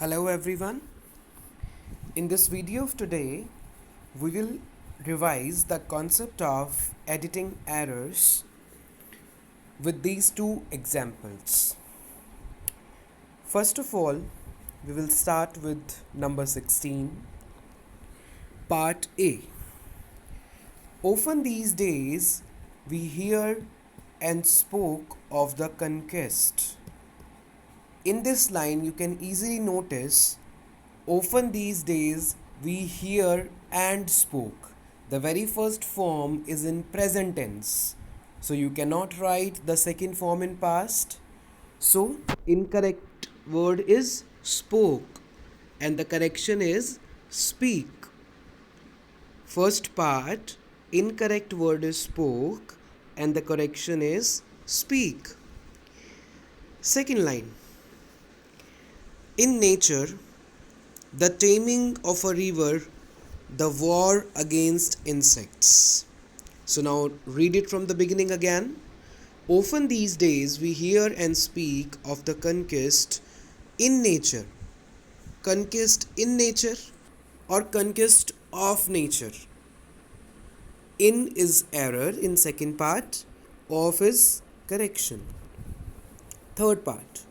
Hello everyone. In this video of today, we will revise the concept of editing errors with these two examples. First of all, we will start with number 16, part A. Often these days, we hear and spoke of the conquest. In this line, you can easily notice often these days we hear and spoke. The very first form is in present tense. So you cannot write the second form in past. So incorrect word is spoke and the correction is speak. First part, incorrect word is spoke and the correction is speak. Second line, in nature, the taming of a river, the war against insects. So now read it from the beginning again. Often these days we hear and speak of the conquest in nature. Conquest in nature or conquest of nature. In is error in second part, of is correction. Third part,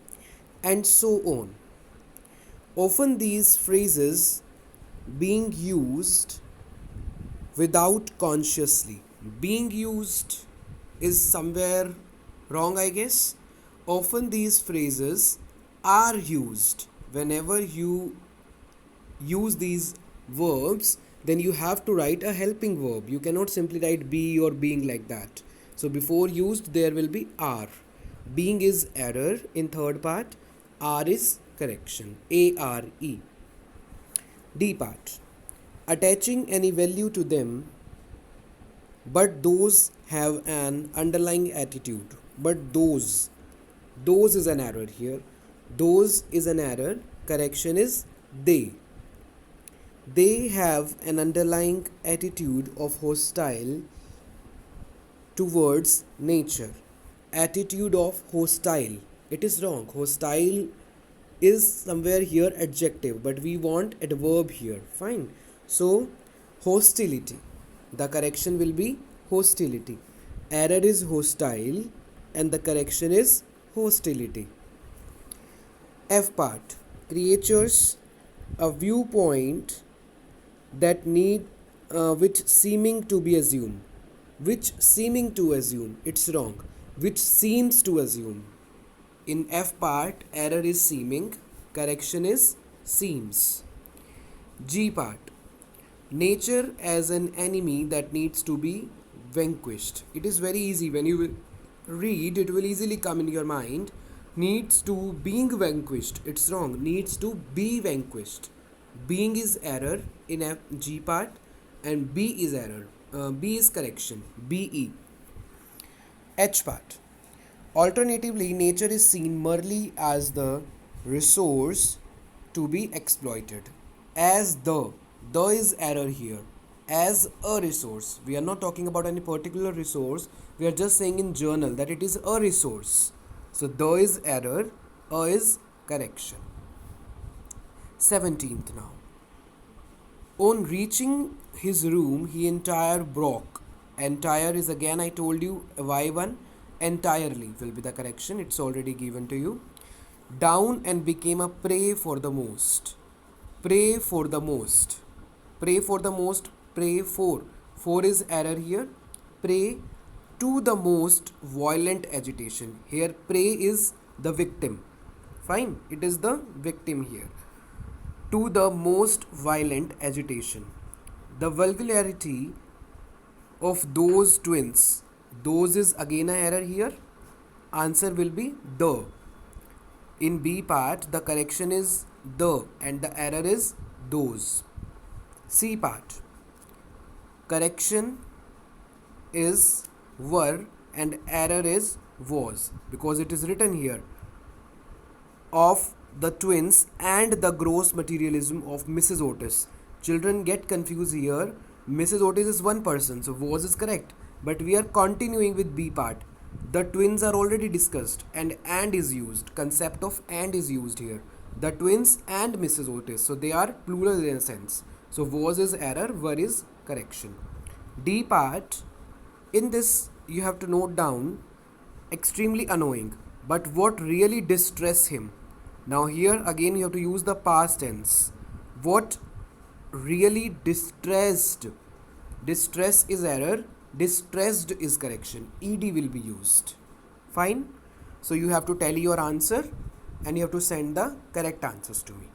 and so on. Often these phrases being used without consciously. Being used is somewhere wrong, I guess. Often these phrases are used. Whenever you use these verbs, then you have to write a helping verb. You cannot simply write be or being like that. So before used there will be are. Being is error in third part. Are is correction. A-R-E. D part. Attaching any value to them, but those have an underlying attitude. But those is an error here. Those is an error. Correction is they. They have an underlying attitude of hostile towards nature. Attitude of hostile. It is wrong. Hostile is somewhere here adjective, but we want adverb here. Fine. So hostility. The correction will be hostility. Error is hostile and the correction is hostility. F part. Creatures, a viewpoint that need which seeming to be assumed. Which seeming to assume. It's wrong. Which seems to assume. In F part, error is seeming, correction is seems. G part, nature as an enemy that needs to be vanquished. It is very easy. When you will read, it will easily come in your mind. Needs to being vanquished. It's wrong. Needs to be vanquished. Being is error in F G part and B is error. B is correction. BE. H part. Alternatively, nature is seen merely as the resource to be exploited. As the is error here. As a resource. We are not talking about any particular resource. We are just saying in journal that it is a resource. So the is error, a is correction. 17th now. On reaching his room, he entire broke. Entire is again, I told you, Y1. Entirely will be the correction. It's already given to you. Down and became a prey for the most. Prey for the most. Prey for the most. Prey for. For is error here. Prey to the most violent agitation. Here prey is the victim. Fine. It is the victim here. To the most violent agitation. The vulgarity of those twins. Those is again an error here. Answer will be the. In B part, the correction is the and the error is those. C part. Correction is were and error is was because it is written here. Of the twins and the gross materialism of Mrs. Otis. Children get confused here. Mrs. Otis is one person, so was is correct. But we are continuing with B part. The twins are already discussed and is used. Concept of and is used here. The twins and Mrs. Otis. So they are plural in a sense. So was is error, were is correction. D part, in this you have to note down extremely annoying, but what really distress him. Now here again you have to use the past tense. What really distressed. Distress is error, distressed is correction. Ed will be used. Fine. So you have to tell your answer and you have to send the correct answers to me.